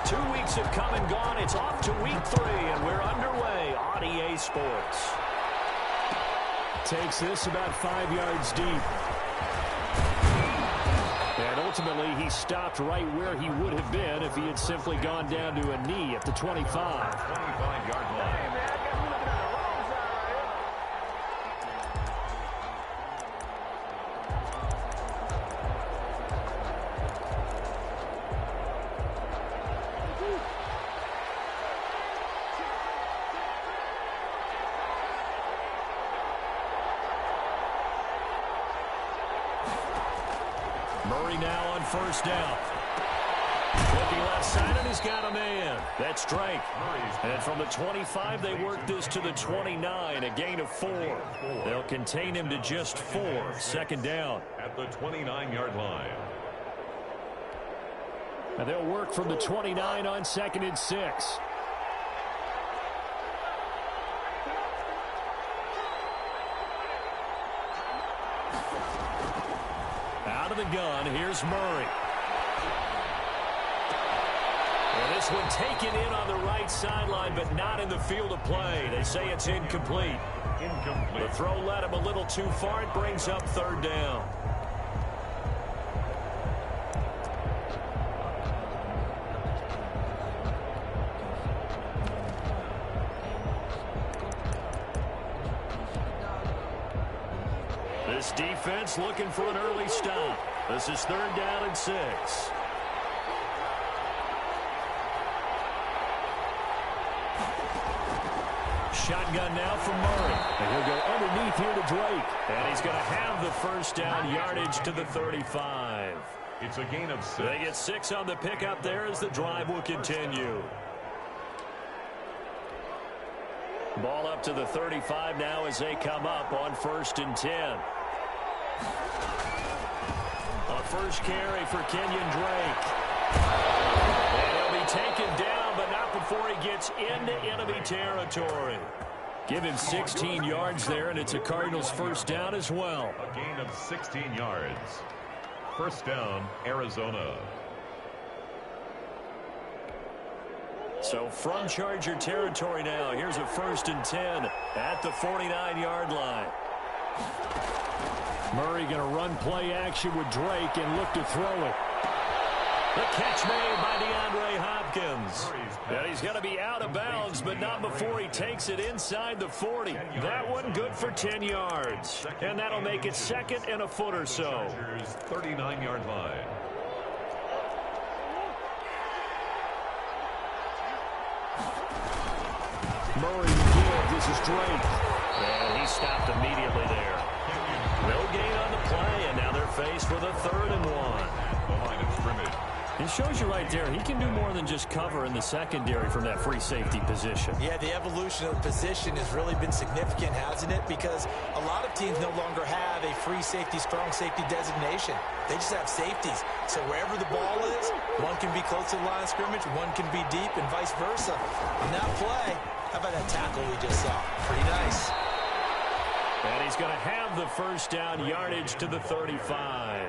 2 weeks have come and gone. It's off to week 3, and we're underway on EA Sports. Takes this about 5 yards deep. And ultimately, he stopped right where he would have been if he had simply gone down to a knee at the 25. 25-yard line. Murray now on first down. Looking left side, and he's got a man. That's Drake. And from the 25, they work this to the 29, a gain of 4. They'll contain him to just 4. Second down. At the 29-yard line. And they'll work from the 29 on 2nd and 6. Out of the gun, here's Murray. And this one taken in on the right sideline, but not in the field of play. They say it's incomplete. The throw led him a little too far. It brings up 3rd down. This defense looking for an early stop. This is 3rd down and 6. Shotgun now from Murray. And he'll go underneath here to Drake. And he's going to have the first down, yardage to the 35. It's a gain of 6. They get 6 on the pickup there as the drive will continue. Ball up to the 35 now as they come up on 1st and 10. A first carry for Kenyon Drake. And he'll be taken down, but not before he gets into enemy territory. Give him 16 yards there, and it's a Cardinals first down as well. A gain of 16 yards. First down, Arizona. So from Charger territory now, here's a 1st and 10 at the 49-yard line. Murray going to run play action with Drake and look to throw it. The catch made by DeAndre Hopkins. And he's going to be out of bounds, but not before he takes it inside the 40. That one good for 10 yards. And that'll make it 2nd and a foot or so. 39-yard line. Murray again. This is Drake. And he stopped immediately there. No gain on the play, and now they're faced with a 3rd and 1. The line of scrimmage. It shows you right there, he can do more than just cover in the secondary from that free safety position. Yeah, the evolution of the position has really been significant, hasn't it? Because a lot of teams no longer have a free safety, strong safety designation. They just have safeties. So wherever the ball is, one can be close to the line of scrimmage, one can be deep, and vice versa. On that play, how about that tackle we just saw? Pretty nice. And he's going to have the first down, yardage to the 35.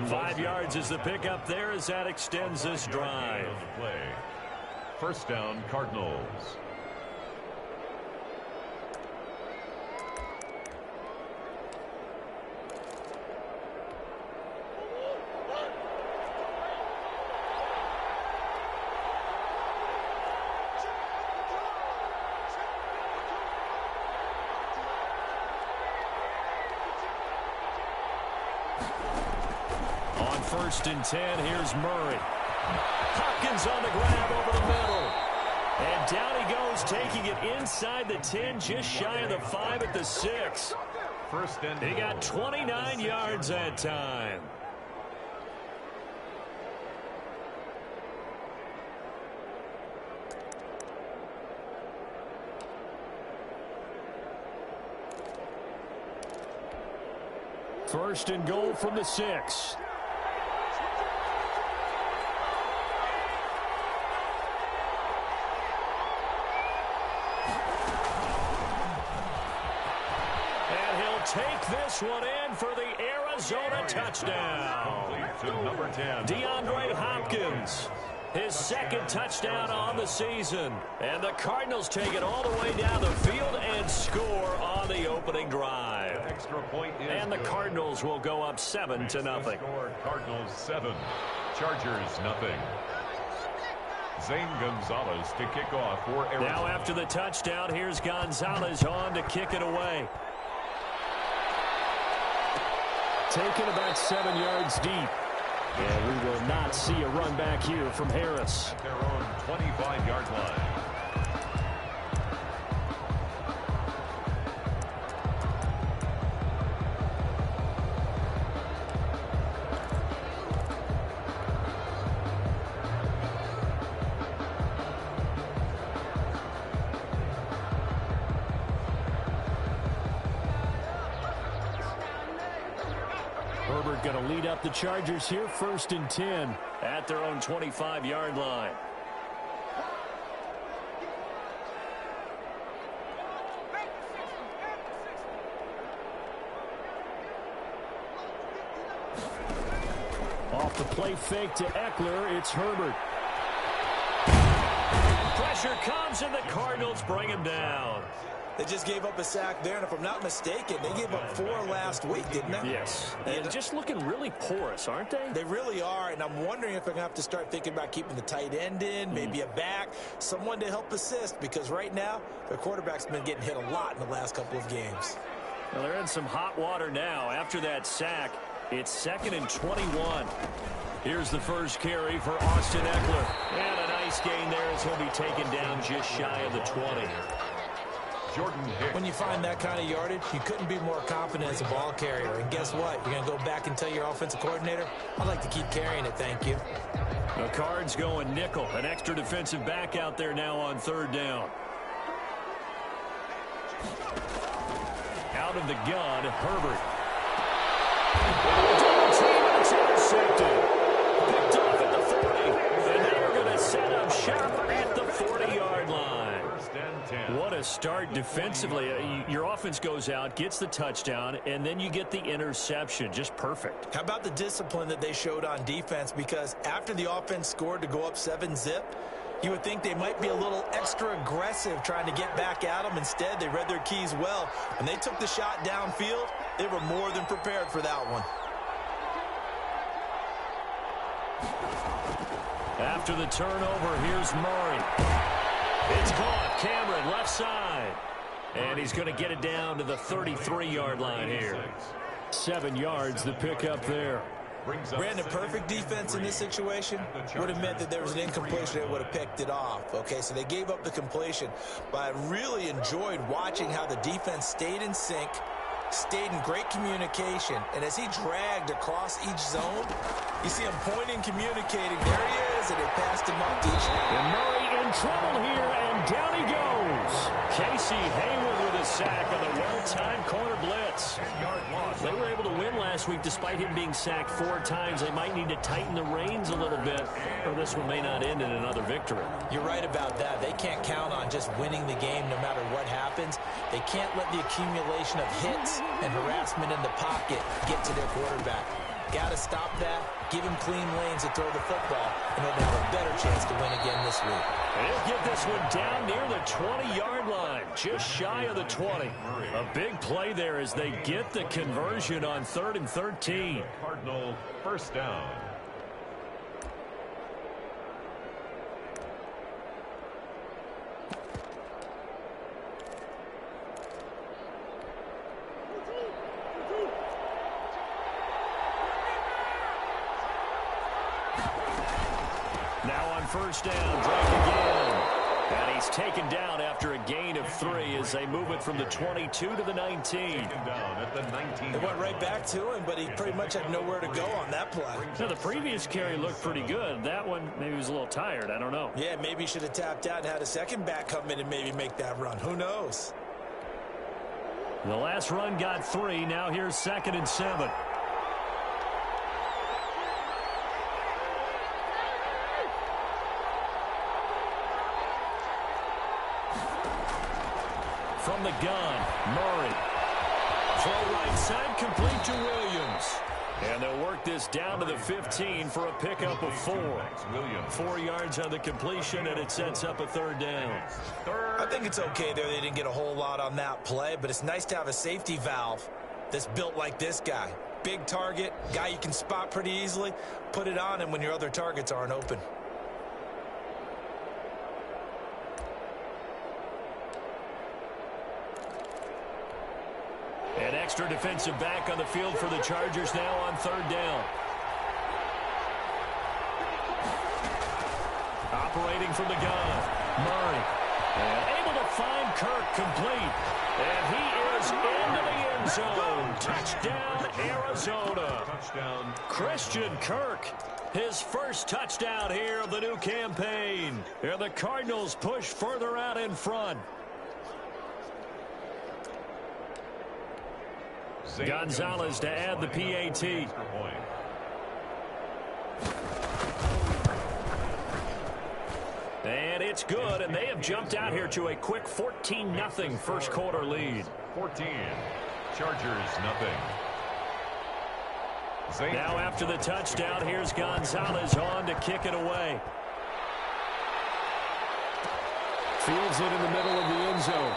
5 yards is the pickup there as that extends this drive. First down, Cardinals. On 1st and 10, here's Murray. Hopkins on the grab over the middle. And down he goes, taking it inside the 10, just shy of the 5 at the 6. First and He got 29 yards that time. First and goal from the 6. Take this one in for the Arizona touchdown. To number 10. DeAndre Hopkins. His second touchdown on the season. And the Cardinals take it all the way down the field and score on the opening drive. Extra point is and the good. Cardinals will go up 7-0. Score, Cardinals 7, Chargers nothing. Zane Gonzalez to kick off for Arizona. Now after the touchdown, here's Gonzalez on to kick it away. Taken about 7 yards deep. And we will not see a run back here from Harris. At their own 25-yard line. Herbert going to lead up the Chargers here, 1st and 10 at their own 25-yard line. Off the play fake to Eckler, it's Herbert. Pressure comes and the Cardinals bring him down. They just gave up a sack there, and if I'm not mistaken, they gave up 4 last week, didn't they? Yes. And just looking really porous, aren't they? They really are, and I'm wondering if they're going to have to start thinking about keeping the tight end in, maybe a back, someone to help assist, because right now, their quarterback's been getting hit a lot in the last couple of games. Well, they're in some hot water now. After that sack, it's 2nd and 21. Here's the first carry for Austin Eckler. And a nice gain there as he'll be taken down just shy of the 20. Jordan Hicks. When you find that kind of yardage, you couldn't be more confident as a ball carrier. And guess what? You're going to go back and tell your offensive coordinator, I'd like to keep carrying it, thank you. The Cards going nickel. An extra defensive back out there now on 3rd down. Out of the gun, Herbert. It's intercepted. Picked off at the 40. And now we're going to set up shop at the 40-yard line. What a start defensively. Your offense goes out, gets the touchdown, and then you get the interception. Just perfect. How about the discipline that they showed on defense? Because after the offense scored to go up 7-zip, you would think they might be a little extra aggressive trying to get back at them. Instead, they read their keys well. When they took the shot downfield, they were more than prepared for that one. After the turnover, here's Murray. It's caught. Cameron, left side. And he's going to get it down to the 33-yard line here. 7 yards, the pickup there. Brandon, perfect defense in this situation would have meant that there was an incompletion that would have picked it off. Okay, so they gave up the completion. But I really enjoyed watching how the defense stayed in sync, stayed in great communication. And as he dragged across each zone, you see him pointing, communicating. There he is, and they passed him up to each one. And Murray in trouble here, and down he goes. Casey Hayward with a sack on the well-timed corner blitz. They were able to win last week despite him being sacked 4 times. They might need to tighten the reins a little bit, or this one may not end in another victory. You're right about that. They can't count on just winning the game no matter what happens. They can't let the accumulation of hits and harassment in the pocket get to their quarterback. Got to stop that, give him clean lanes to throw the football, and they'll have a better chance to win again this week. And he'll get this one down near the 20-yard line, just shy of the 20. A big play there as they get the conversion on 3rd and 13. Cardinal first down. Now on first down, Drake again. And he's taken down after a gain of 3 as they move it from the 22 to the 19. Taken down at the 19. They went right back to him, but he pretty much had nowhere to go on that play. Now, the previous carry looked pretty good. That one, maybe he was a little tired. I don't know. Yeah, maybe he should have tapped out and had a second back come in and maybe make that run. Who knows? The last run got 3. Now here's 2nd and 7. From the gun, Murray. Throw right side, complete to Williams. And they'll work this down to the 15 for a pickup of 4. 4 yards on the completion, and it sets up a 3rd down. I think it's okay there. They didn't get a whole lot on that play, but it's nice to have a safety valve that's built like this guy. Big target, guy you can spot pretty easily. Put it on him when your other targets aren't open. An extra defensive back on the field for the Chargers now on 3rd down. Operating from the gun, Murray. And able to find Kirk complete. And he is into the end zone. Touchdown, Arizona. Touchdown. Christian Kirk, his first touchdown here of the new campaign. And the Cardinals push further out in front. Gonzalez to add the PAT. And it's good, and they have jumped out here to a quick 14-0 first quarter lead. 14. Chargers, nothing. Now after the touchdown, here's Gonzalez on to kick it away. Fields it in the middle of the end zone.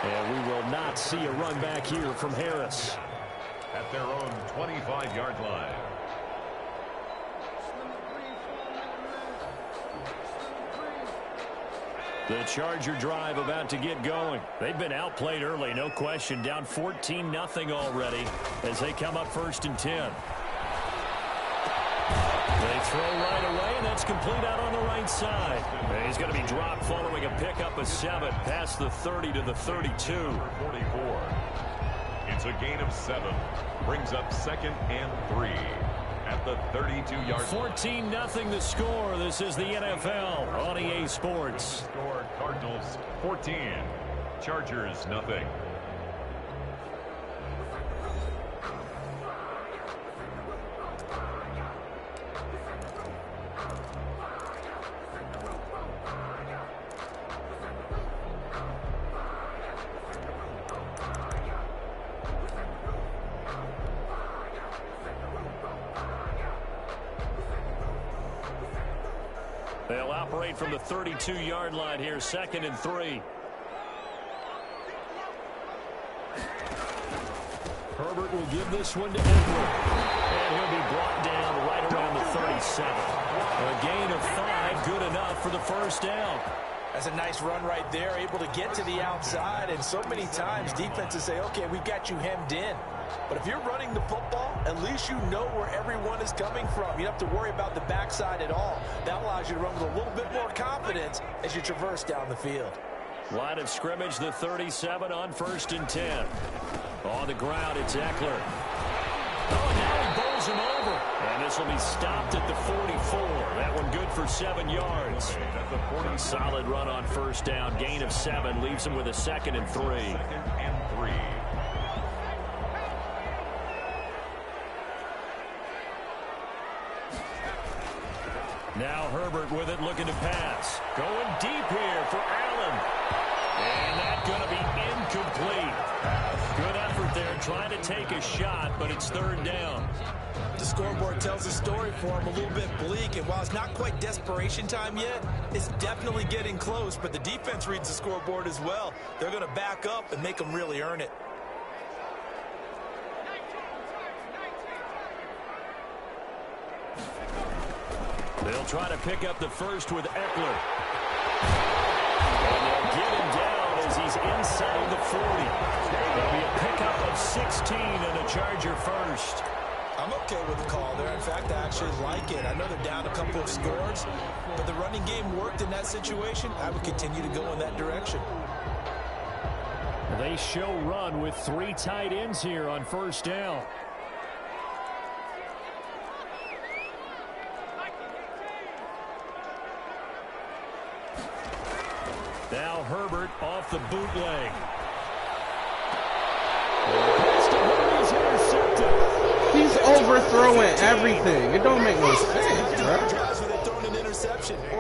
And we will not see a run back here from Harris. At their own 25-yard line. The Charger drive about to get going. They've been outplayed early, no question. Down 14-0 already as they come up 1st and 10. They throw right away, and that's complete out on the right side. And he's going to be dropped following a pickup of 7 past the 30 to the 32. 44. It's a gain of 7. Brings up 2nd and 3 at the 32-yard line. 14-0 the score. This is the NFL on EA Sports. Score Cardinals 14. Chargers nothing. They'll operate from the 32-yard line here, 2nd and 3. Herbert will give this one to Edward. And he'll be brought down right around the 37. A gain of 5, good enough for the 1st down. That's a nice run right there, able to get to the outside. And so many times defenses say, okay, we got you hemmed in. But if you're running the football, at least you know where everyone is coming from. You don't have to worry about the backside at all. That allows you to run with a little bit more confidence as you traverse down the field. Line of scrimmage, the 37 on 1st and 10. On the ground, it's Eckler. Oh, now he bowls him over. And this will be stopped at the 44. That one good for 7 yards. Solid run on 1st down. Gain of 7 leaves him with a 2nd and 3. 2nd and 3. Now Herbert with it, looking to pass. Going deep here for Allen. And that's going to be incomplete. Good effort there, trying to take a shot, but it's 3rd down. The scoreboard tells a story for him, a little bit bleak, and while it's not quite desperation time yet, it's definitely getting close, but the defense reads the scoreboard as well. They're going to back up and make them really earn it. They'll try to pick up the first with Eckler. And they'll get him down as he's inside the 40. There'll be a pickup of 16 and a Charger first. I'm okay with the call there. In fact, I actually like it. I know they're down a couple of scores, but the running game worked in that situation. I would continue to go in that direction. They show run with 3 tight ends here on 1st down. Now Herbert off the bootleg. He's overthrowing everything. It don't make no sense, bro.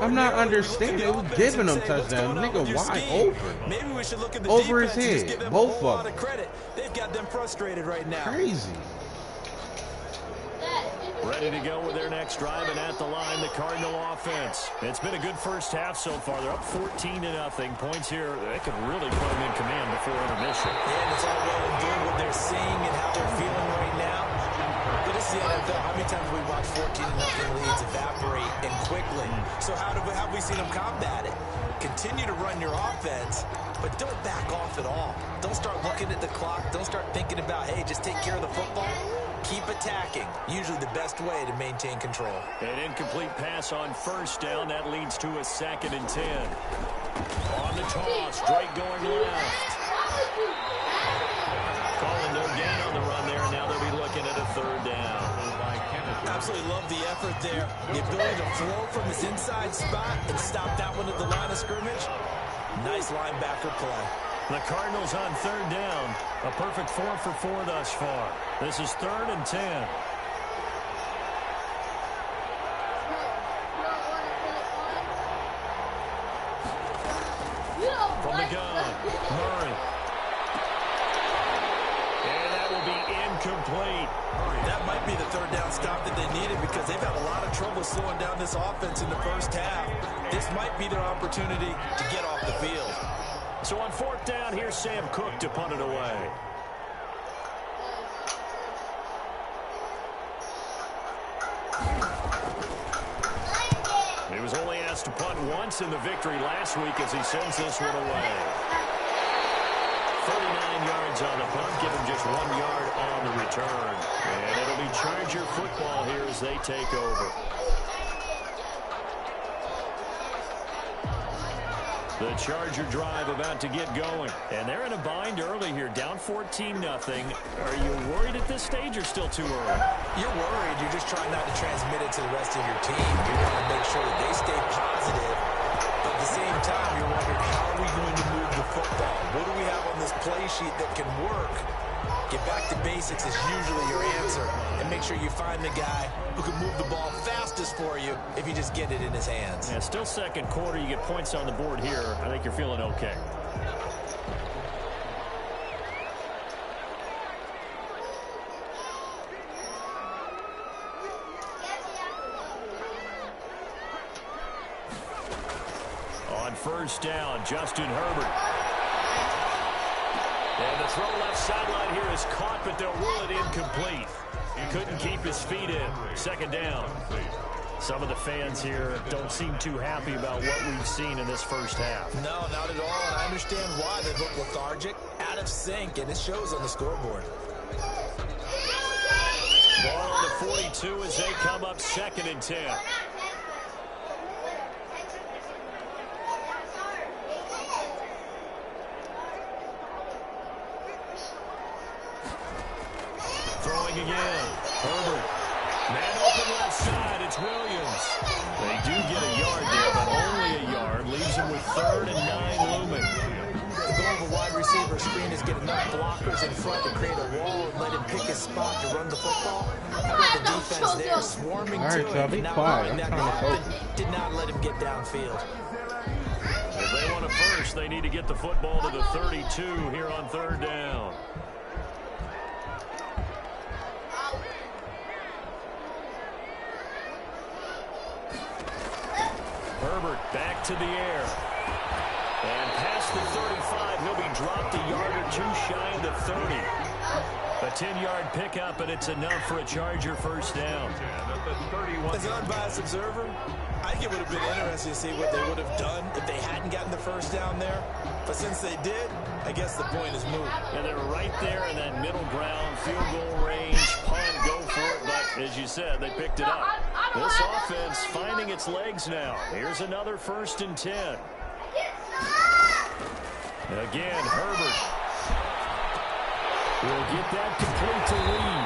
I'm not understanding. It was giving him touchdown. Nigga wide open. Maybe we should look at the over his defense and just head. give them Both a whole of lot of credit. They've got them frustrated right now. Crazy. Ready to go with their next drive, and at the line, the Cardinal offense. It's been a good first half so far. They're up 14-0. Points here, they can really put them in command before intermission. Yeah, and it's all well and good what they're seeing and how they're feeling right now. But this is the NFL. How many times have we watched 14-0 leads evaporate and quickly? So how have we seen them combat it? Continue to run your offense, but don't back off at all. Don't start looking at the clock. Don't start thinking about, hey, just take care of the football. Keep attacking. Usually the best way to maintain control. An incomplete pass on first down. That leads to a 2nd and 10. On the toss, Drake going left. Calling no gain on the run there. Now they'll be looking at a 3rd down. Absolutely love the effort there. The ability to flow from his inside spot and stop that one at the line of scrimmage. Nice linebacker play. The Cardinals on 3rd down. A perfect 4 for 4 thus far. This is 3rd and 10. From the gun, Murray. And that will be incomplete. That might be the 3rd down stop that they needed because they've had a lot of trouble slowing down this offense in the first half. This might be their opportunity to get off the field. So on 4th down, here's Sam Cook to punt it away. He was only asked to punt once in the victory last week as he sends this one away. 39 yards on the punt, give him just 1 yard on the return. And it'll be Charger football here as they take over. The Charger drive about to get going. And they're in a bind early here, down 14-0. Are you worried at this stage or still too early? You're worried. You're just trying not to transmit it to the rest of your team. You want to make sure that they stay positive. But at the same time, you're wondering, how are we going to move the football? What do we have on this play sheet that can work? Get back to basics is usually your answer. And make sure you find the guy who can move the ball fastest for you if you just get it in his hands. Yeah, still 2nd quarter. You get points on the board here. I think you're feeling okay. On 1st down, Justin Herbert. And the throw left sideline here is caught, but they'll rule it incomplete. He couldn't keep his feet in. 2nd down. Some of the fans here don't seem too happy about what we've seen in this first half. No, not at all, and I understand why. They look lethargic, out of sync, and it shows on the scoreboard. Ball on the 42 as they come up 2nd and 10. Throwing again. Herbert. Man open left side. It's Williams. They do get a yard there, but only a yard. Leaves them with 3rd and 9 looming. The goal of a wide receiver screen is get enough blockers in front to create a wall and let him pick his spot to run the football. How about the defense there swarming to him and not allowing that to happen? Did not let him get downfield. If they want a first, they need to get the football to the 32 here on 3rd down. Herbert back to the air. And past the 35, he'll be dropped a yard or two shy of the 30. A 10-yard pickup, and it's enough for a Charger 1st down. As an unbiased observer, I think it would have been interesting to see what they would have done if they hadn't gotten the 1st down there. But since they did, I guess the point is moot. And they're right there in that middle ground, field goal range, punt, go for it. But as you said, they picked it up. This offense finding its legs now. Here's another 1st and 10. Again, Herbert will get that complete to Lee.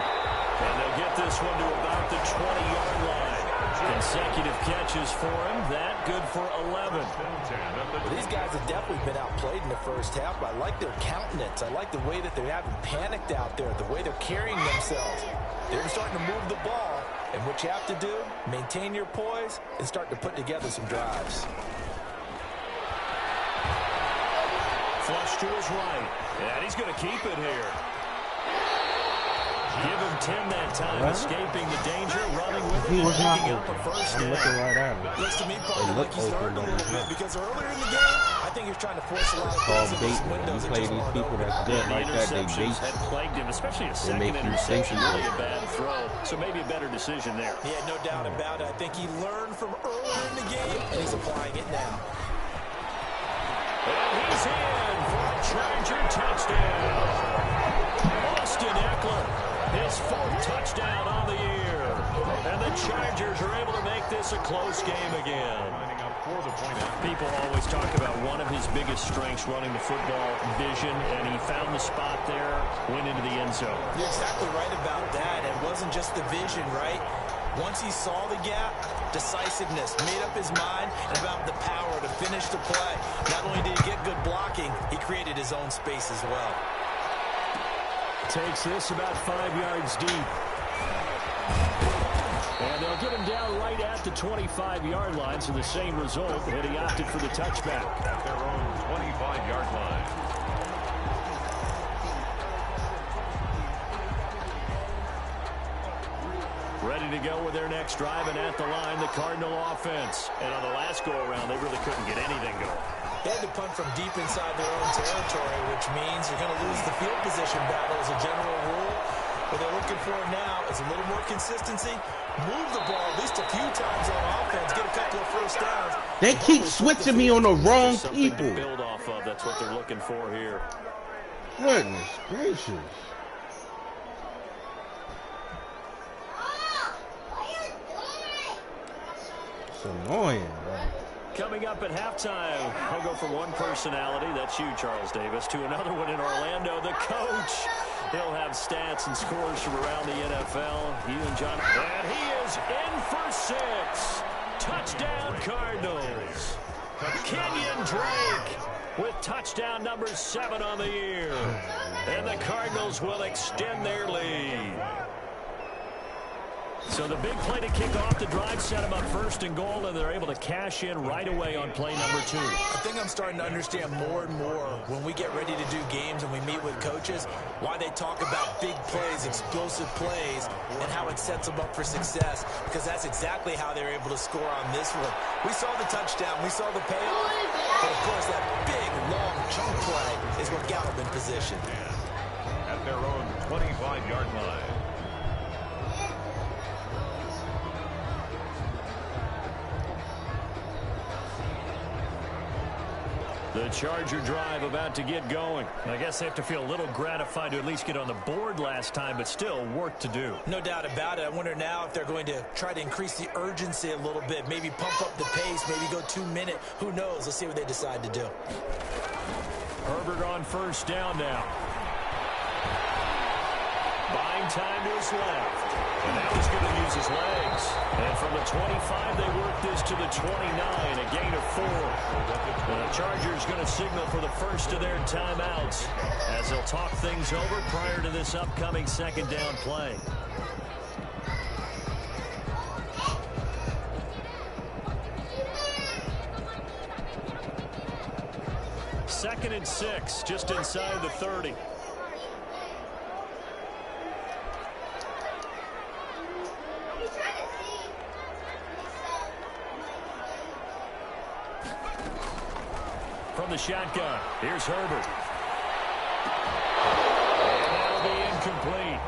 And they'll get this one to about the 20-yard line. Consecutive catches for him. That good for 11. Well, these guys have definitely been outplayed in the first half, but I like their countenance. I like the way that they haven't panicked out there, the way they're carrying themselves. They're starting to move the ball, and what you have to do, maintain your poise and start to put together some drives. Flush to his right, and he's going to keep it here. Give him 10 that time, escaping the danger, running with He it, was not picking up a first I'm looking right at him. Looks to me probably like he's learned a little bit because earlier in the game, I think he was trying to force a lot of things in his windows. You play these people that's good like that, they bait. Had plagued him, especially a second interception, really a bad throw. So maybe a better decision there. Yeah, no doubt about it. I think he learned from earlier in the game, and he's applying it now. And he's in for a Charger touchdown. Austin Eckler, his 4th touchdown on the year. And the Chargers are able to make this a close game again. People always talk about one of his biggest strengths running the football, vision, and he found the spot there, went into the end zone. You're exactly right about that. It wasn't just the vision, right? Once he saw the gap, decisiveness, made up his mind, and about the power to finish the play. Not only did he get good blocking, he created his own space as well. Takes this about 5 yards deep. And they'll get him down right at the 25-yard line, so the same result, and he opted for the touchback. At their own 25-yard line. Ready to go with their next drive, and at the line, the Cardinal offense. And on the last go-around, they really couldn't get anything going. They had to punt from deep inside their own territory, which means you're going to lose the field position battle as a general rule. What they're looking for now is a little more consistency. Move the ball at least a few times on offense. Get a couple of first downs. They keep switching me on the wrong people. To build off of. That's what they're looking for here. Goodness gracious. It's annoying, bro. Coming up at halftime, I'll go from one personality, that's you, Charles Davis, to another one in Orlando, the coach. He'll have stats and scores from around the NFL. You and John. And he is in for 6. Touchdown, Cardinals. Kenyon Drake with touchdown number 7 on the year. And the Cardinals will extend their lead. So the big play to kick off the drive set them up 1st and goal, and they're able to cash in right away on play number 2. I think I'm starting to understand more and more when we get ready to do games and we meet with coaches why they talk about big plays, explosive plays, and how it sets them up for success, because that's exactly how they're able to score on this one. We saw the touchdown, we saw the payoff, but of course that big, long chunk play is what got them in position. At their own 25-yard line. The Charger drive about to get going. I guess they have to feel a little gratified to at least get on the board last time, but still work to do. No doubt about it. I wonder now if they're going to try to increase the urgency a little bit, maybe pump up the pace, maybe go 2-minute. Who knows? Let's see what they decide to do. Herbert on 1st down now. Buying time to his left. And now he's going to use his legs. And from the 25, they work this to the 29, a gain of 4. And the Chargers going to signal for the first of their timeouts as they'll talk things over prior to this upcoming 2nd down play. Second and 6, just inside the 30. From the shotgun, here's Herbert. And that'll be incomplete.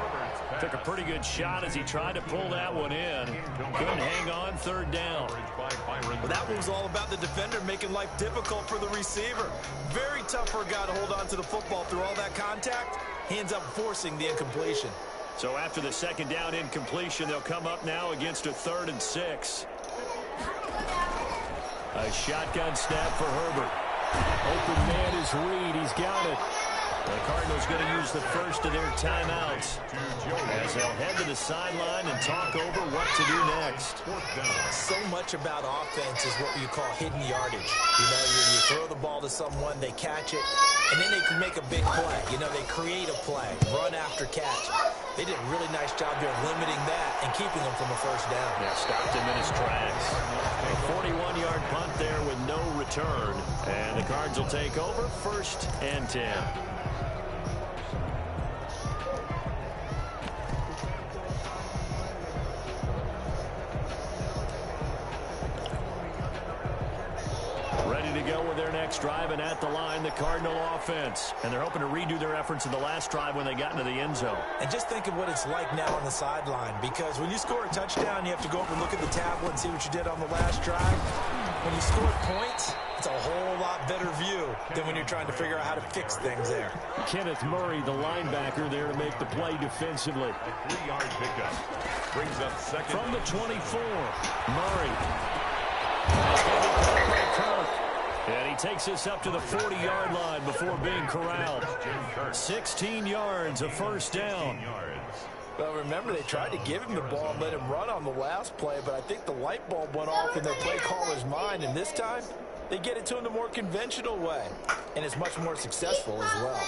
Took a pretty good shot as he tried to pull that one in. Couldn't hang on, 3rd down. Well, that one was all about the defender making life difficult for the receiver. Very tough for a guy to hold on to the football through all that contact. He ends up forcing the incompletion. So after the 2nd down incompletion, they'll come up now against a 3rd and 6. A shotgun snap for Herbert. Open man is Reed. He's got it. The Cardinals going to use the first of their timeouts as they'll head to the sideline and talk over what to do next. So much about offense is what you call hidden yardage. You know, you throw the ball to someone, they catch it, and then they can make a big play. You know, they create a play, run after catch. They did a really nice job there limiting that and keeping them from a 1st down. Yeah, stopped him in his tracks. A 41-yard punt there with no return. And the Cards will take over 1st and 10. Ready to go with their next drive, and at the line, the Cardinal offense. And they're hoping to redo their efforts in the last drive when they got into the end zone. And just think of what it's like now on the sideline, because when you score a touchdown, you have to go over and look at the tablet and see what you did on the last drive. When you score points, it's a whole lot better view than when you're trying to figure out how to fix things there. Kenneth Murray, the linebacker, there to make the play defensively. A 3-yard pickup. Brings up second. From the 24, Murray. And he takes this up to the 40-yard line before being corralled. 16 yards, a first down. Well, remember, they tried to give him the ball and let him run on the last play, but I think the light bulb went off in their play caller's mind, and this time they get it to him the more conventional way, and it's much more successful as well.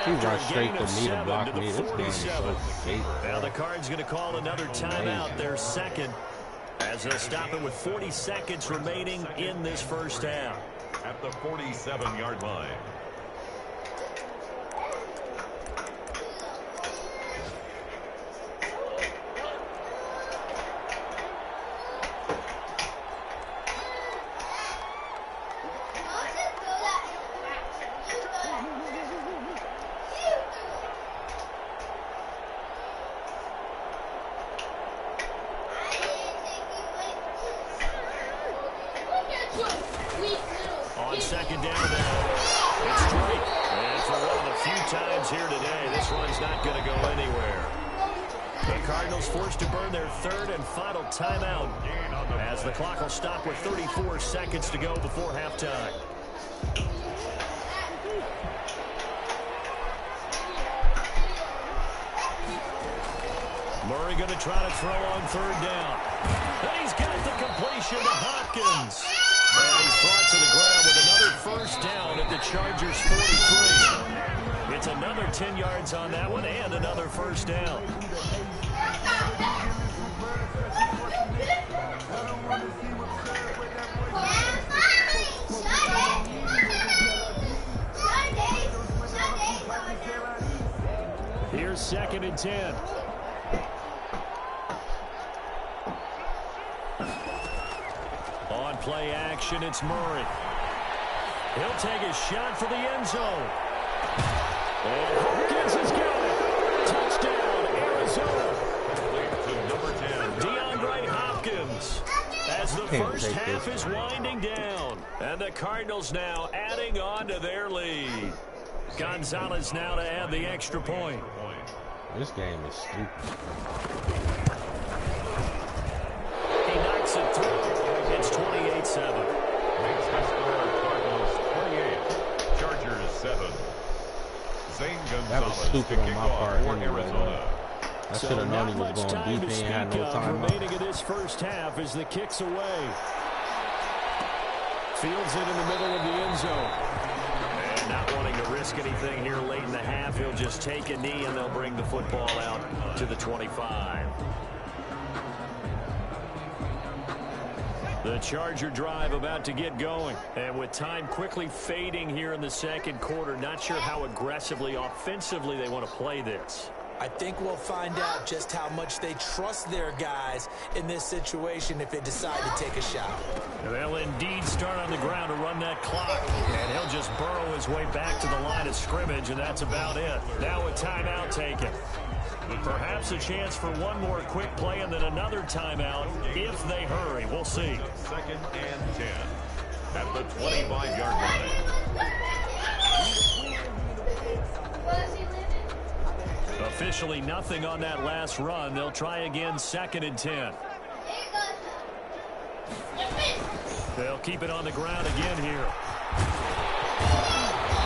He rushed straight to me to block me. This game is so fake. Now the Cards going to call another timeout, their second, as they'll stop it with 40 seconds remaining in this first half. At the 47-yard line. On second down now, it's Drake. And for one of the few times here today, this one's not going to go anywhere. The Cardinals forced to burn their third and final timeout as the clock will stop with 34 seconds to go before halftime. Murray going to try to throw on third down. And he's got the completion to Hopkins. And he's brought to the ground with another first down at the Chargers' 43. It's another 10 yards on that one and another first down. Here's second and 10. On play action, it's Murray. He'll take a shot for the end zone. And Hopkins has got it. Touchdown, Arizona. To number 10, DeAndre Hopkins. As the first half is winding down. And the Cardinals now adding on to their lead. Gonzalez now to add the extra point. This game is stupid. He knocks it through. It's 28-7. Makes the score Cardinals 28, Chargers 7. Zane Gonzalez That was stupid on my part anyway. Arizona. I should have known he was going deep. He ain't had no time remaining in this first half as the kick's away. Fields it in the middle of the end zone. And not wanting to risk anything here late in the half, he'll just take a knee and they'll bring the football out to the 25. The Charger drive about to get going. And with time quickly fading here in the second quarter, not sure how aggressively, offensively they want to play this. I think we'll find out just how much they trust their guys in this situation if they decide to take a shot. They'll indeed start on the ground to run that clock. And he'll just burrow his way back to the line of scrimmage, and that's about it. Now a timeout taken. Perhaps a chance for one more quick play and then another timeout if they hurry. We'll see. Second and 10 at the 25-yard line. Officially nothing on that last run. They'll try again, second and 10. They'll keep it on the ground again here.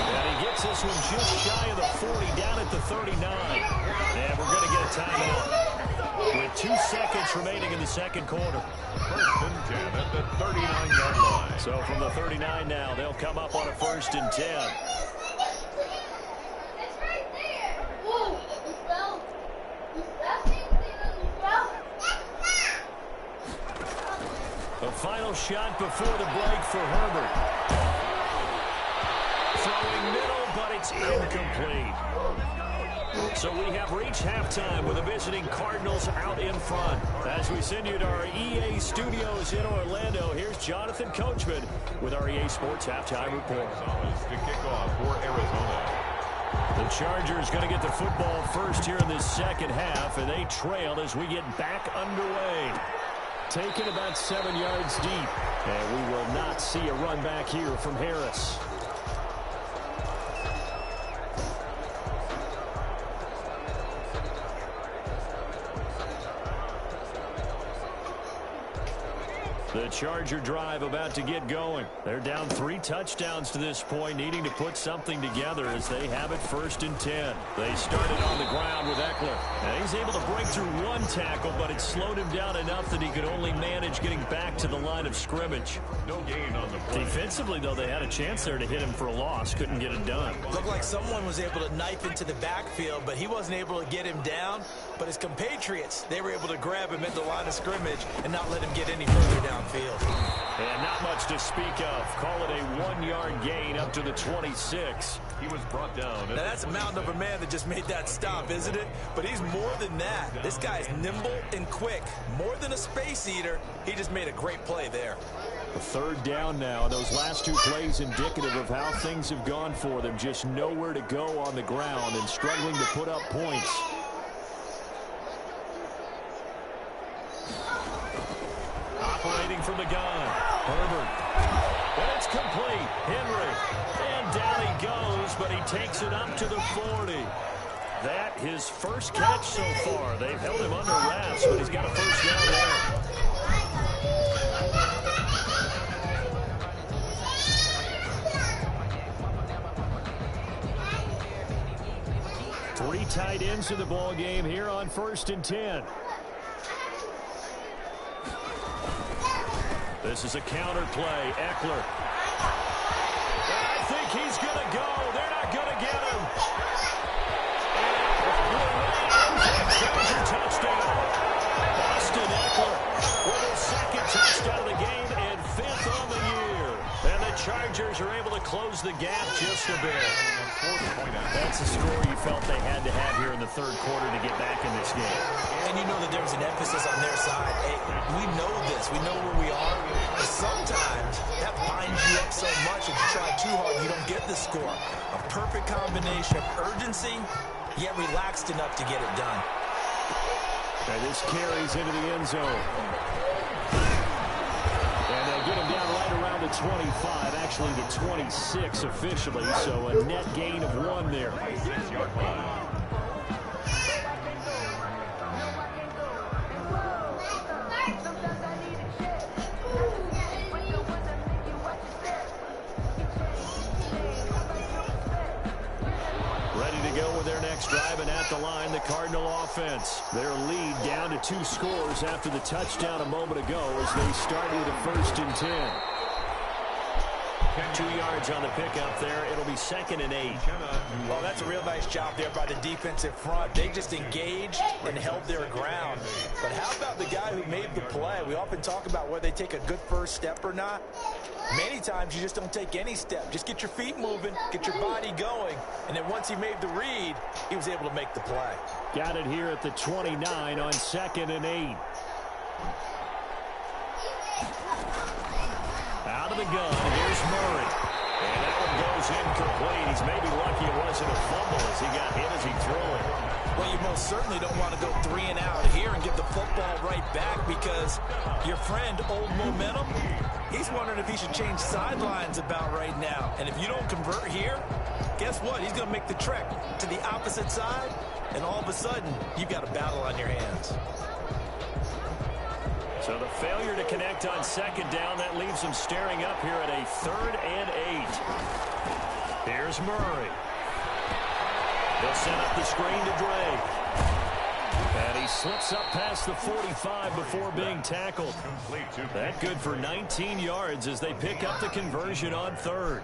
And he gets this one just shy of the 40, down at the 39. And we're going to get a timeout with 2 seconds remaining in the second quarter. First and 10 at the 39-yard line. So from the 39 now, they'll come up on a first and 10. The final shot before the break for Herbert. Throwing middle, but it's incomplete. So we have reached halftime with the visiting Cardinals out in front. As we send you to our EA studios in Orlando, here's Jonathan Coachman with our EA Sports Halftime Report. To kick off for Arizona. The Chargers going to get the football first here in this second half, and they trail as we get back underway. Taken about 7 yards deep, and we will not see a run back here from Harris. The Charger drive about to get going. They're down 3 touchdowns to this point, needing to put something together as they have it 1st and 10. They started on the ground with Eckler. And he's able to break through 1 tackle, but it slowed him down enough that he could only manage getting back to the line of scrimmage. No gain on the play. Defensively, though, they had a chance there to hit him for a loss. Couldn't get it done. Looked like someone was able to knife into the backfield, but he wasn't able to get him down. But his compatriots, they were able to grab him at the line of scrimmage and not let him get any further downfield. And not much to speak of. Call it a 1-yard gain up to the 26. He was brought down. Now that's a mountain of a man that just made that stop, isn't it? But he's more than that. This guy's nimble and quick. More than a space eater. He just made a great play there. A 3rd down now, and those last 2 plays indicative of how things have gone for them. Just nowhere to go on the ground and struggling to put up points. Operating from the gun, Herbert. And it's complete. Henry. And down he goes, but he takes it up to the 40. That his first catch so far. They've held him under wraps, but he's got a 1st down there. 3 tight ends in the ball game here on 1st and 10. This is a counter play. Eckler. I think he's going to go. They're not going to get him. And touchdown. Austin Eckler with his 2nd touchdown of the game and 5th on the year. And the Chargers are able to close the gap just a bit. That's the score you felt they had to have here in the 3rd quarter to get back in this game. And you know that there's an emphasis on their side. Hey, we know this. We know where we are. But sometimes that binds you up so much if you try too hard, you don't get the score. A perfect combination of urgency, yet relaxed enough to get it done. And this carries into the end zone. And they get him down right around the 25, actually the 26 officially, so a net gain of 1 there. 6-yard line. Drive and at the line, the Cardinal offense. Their lead down to 2 scores after the touchdown a moment ago as they start with a 1st and 10. 2 yards on the pickup there. It'll be 2nd and 8. Well, that's a real nice job there by the defensive front. They just engaged and held their ground. But how about the guy who made the play? We often talk about whether they take a good first step or not. Many times you just don't take any step. Just get your feet moving, get your body going, and then once he made the read, he was able to make the play. Got it here at the 29 on 2nd and 8. Out of the gun, here's Murray. And that one goes incomplete. He's maybe lucky it wasn't a fumble as he got hit as he threw it. Well, you most certainly don't want to go 3 and out here and get the football right back because your friend, Old Momentum, he's wondering if he should change sidelines about right now. And if you don't convert here, guess what? He's going to make the trek to the opposite side, and all of a sudden, you've got a battle on your hands. So the failure to connect on 2nd down, that leaves them staring up here at a 3rd and 8. Here's Murray. They'll set up the screen to Drake. And he slips up past the 45 before being tackled. That good for 19 yards as they pick up the conversion on 3rd.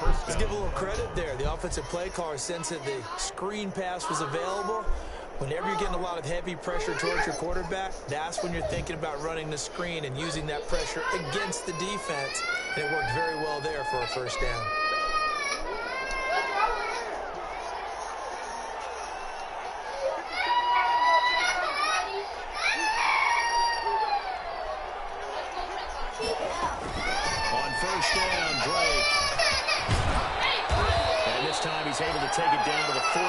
Let's give a little credit there. The offensive play caller sensed that the screen pass was available. Whenever you're getting a lot of heavy pressure towards your quarterback, that's when you're thinking about running the screen and using that pressure against the defense. And it worked very well there for a 1st down. this time he's able to take it down to the 42.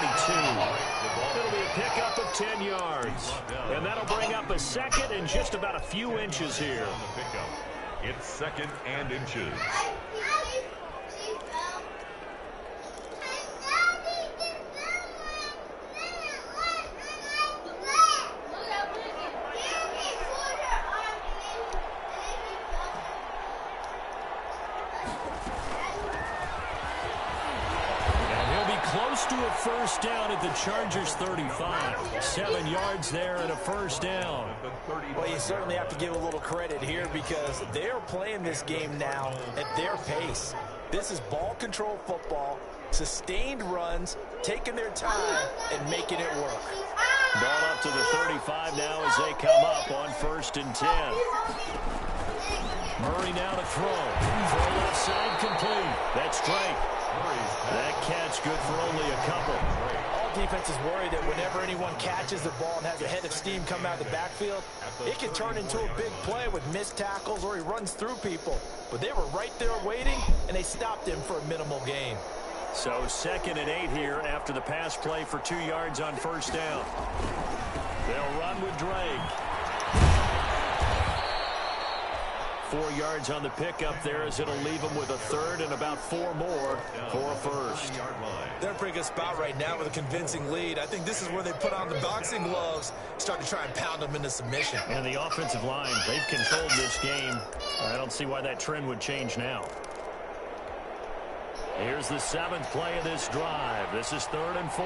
It'll be a pickup of 10 yards. And that'll bring up a second and just about a few inches here. It's second and inches. To a first down at the Chargers 35. 7 yards there and a first down. Well, you certainly have to give a little credit here because they're playing this game now at their pace. This is ball control football, sustained runs, taking their time and making it work. Ball up to the 35 now as they come up on 1st and 10. Murray now to throw. Throw left side complete. That's Drake. That catch good for only a couple. All defenses worry that whenever anyone catches the ball and has a head of steam come out of the backfield, it can turn into a big play with missed tackles or he runs through people. But they were right there waiting, and they stopped him for a minimal gain. So 2nd and 8 here after the pass play for 2 yards on 1st down. They'll run with Drake. 4 yards on the pickup there as it'll leave them with a 3rd and about 4 more for a first. They're in a pretty good spot right now with a convincing lead. I think this is where they put on the boxing gloves, start to try and pound them into submission. And the offensive line, they've controlled this game. I don't see why that trend would change now. Here's the 7th play of this drive. This is 3rd and 4.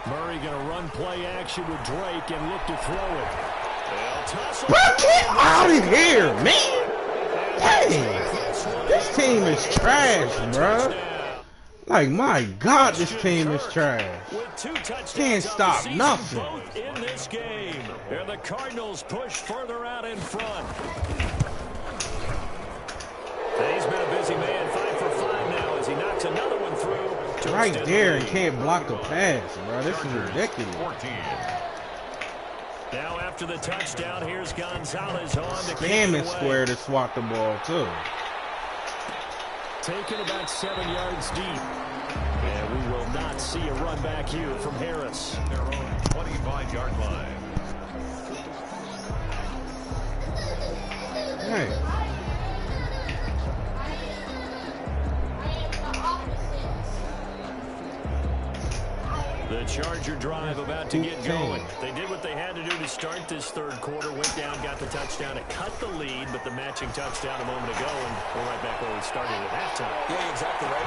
Murray going to run play action with Drake and look to throw it. Bro, get out of here, man. Dang. This team is trash, bro. Like, my God, this team is trash. Can't stop nothing. In this game, and the Cardinals push further out in front. And he's been a busy man, 5 for 5 now as he knocks another one through. Right there and can't block a pass, bro. This is ridiculous. 14. Now after the touchdown, here's Gonzalez on to Damn it, square to swat the ball, too. Taken about 7 yards deep. And we will not see a run back here from Harris. Their own 25-yard line. Hey. The Charger drive about to get going. They did what they had to do to start this 3rd quarter. Went down, got the touchdown to cut the lead, but the matching touchdown a moment ago, and we're right back where we started at halftime. Yeah, exactly right.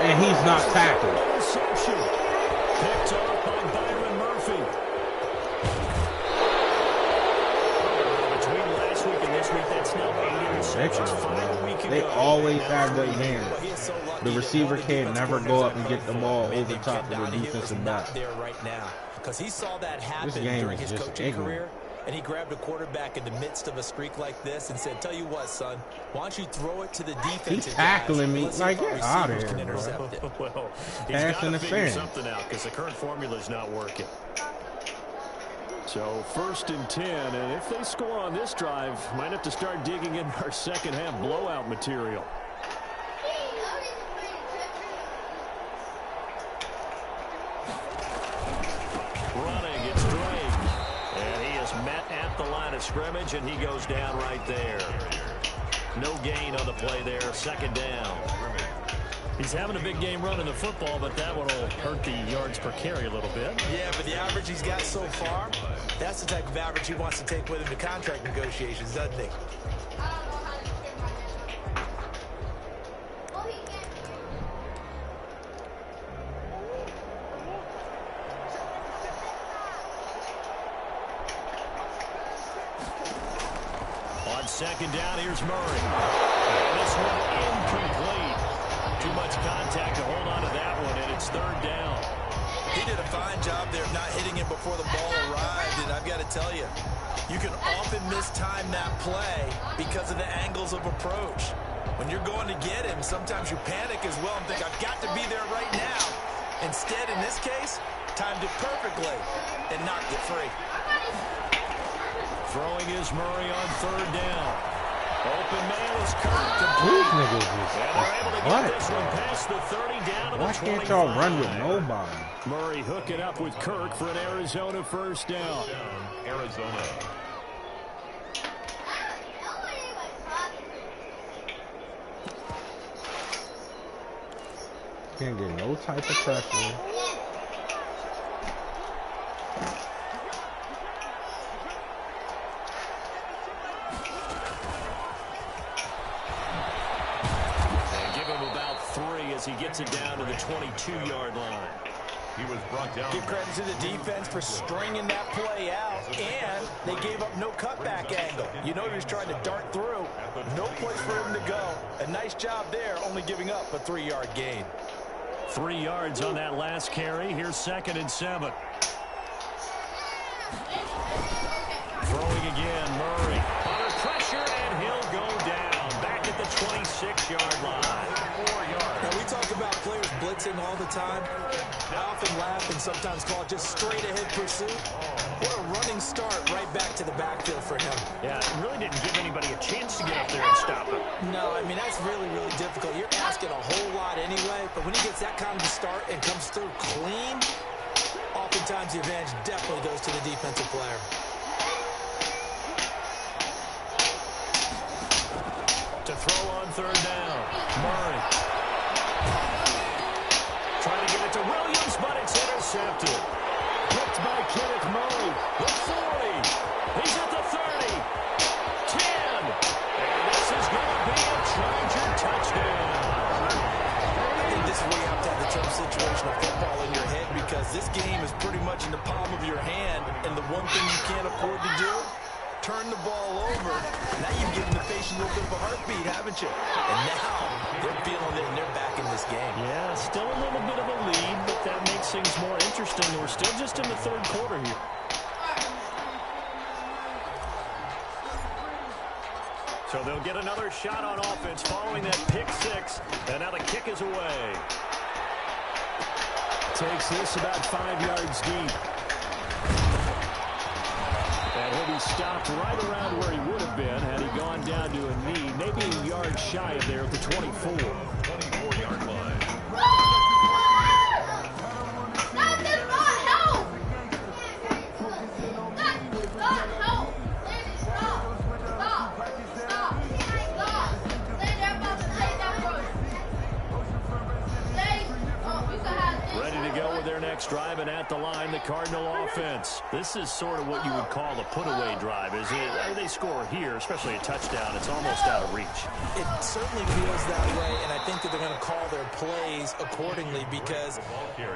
And he's not tackled. Interception. Picked off by Byron Murphy. Between last week and this week, that's now 8 interceptions. They always have good hands. The receiver can't never go up and get the ball over top of the defensive back. There right now, because he saw that happen during his coaching career, and he grabbed a quarterback in the midst of a streak like this and said, "Tell you what, son, why don't you throw it to the defense?" He's tackling me like, get out of here, bro. Well, he's got to figure something out because the current formula is not working. So 1st and 10, and if they score on this drive, might have to start digging in our second half blowout material. Running, it's Drake. And he is met at the line of scrimmage, and he goes down right there. No gain on the play there, 2nd down. He's having a big game running the football, but that one will hurt the yards per carry a little bit. Yeah, but the average he's got so far, that's the type of average he wants to take with him to contract negotiations, doesn't he? On 2nd down, here's Murray. And this one incomplete. Too much contact to hold on to that one, and it's 3rd down. He did a fine job there of not hitting him before the ball arrived, and I've got to tell you, you can often mistime that play because of the angles of approach. When you're going to get him, sometimes you panic as well and think, I've got to be there right now. Instead, in this case, timed it perfectly and knocked it free. Throwing is Murray on 3rd down. Open man is Kirk. These niggas is And they're able to what? get this one past the 30 down to Why the 25. can't y'all run with nobody? Murray hooking up with Kirk for an Arizona first down. Arizona. Can't get no type of pressure. And give him about 3 as he gets it down to the 22-yard line. He was brought down. Give credit to the defense for stringing that play out, and they gave up no cutback angle. You know he was trying to dart through. No place for him to go. A nice job there, only giving up a 3-yard gain. 3 yards on that last carry. Here's 2nd and 7. Throwing again, Murray. Under pressure, and he'll go down. Back at the 26-yard line. 4 yards. Now, we talk about players blitzing all the time. I often laugh and sometimes call it just straight-ahead pursuit. What a running start right back to the backfield for him. Yeah, it really didn't give anybody a chance to get up there and stop him. No, I mean, that's really, really difficult. You're asking a whole lot anyway, but when he gets that kind of a start and comes through clean, oftentimes the advantage definitely goes to the defensive player. To throw on 3rd down, Murray. Trying to get it to Williams, but it's intercepted. Picked by Kenneth Murray. The 40. He's at the 30. 10. And this is going to be a Charger touchdown. I think this is where you have to have the term situational football in your head, because this game is pretty much in the palm of your hand, and the one thing you can't afford to do, turn the ball over. Now you've given the patient a little bit of a heartbeat, haven't you? And now they're feeling it, and they're back in this game. Yeah, still a little bit of a lead, but that makes things more interesting. We're still just in the 3rd quarter here. So they'll get another shot on offense following that pick 6, and now the kick is away. Takes this about 5 yards deep. And he'll be stopped right around where he would have been had he gone down to a knee, maybe a yard shy of there at the 24. 24-yard line. Driving at the line, the Cardinal offense. This is sort of what you would call a put-away drive, is it? They score here, especially a touchdown. It's almost out of reach. It certainly feels that way, and I think that they're going to call their plays accordingly, because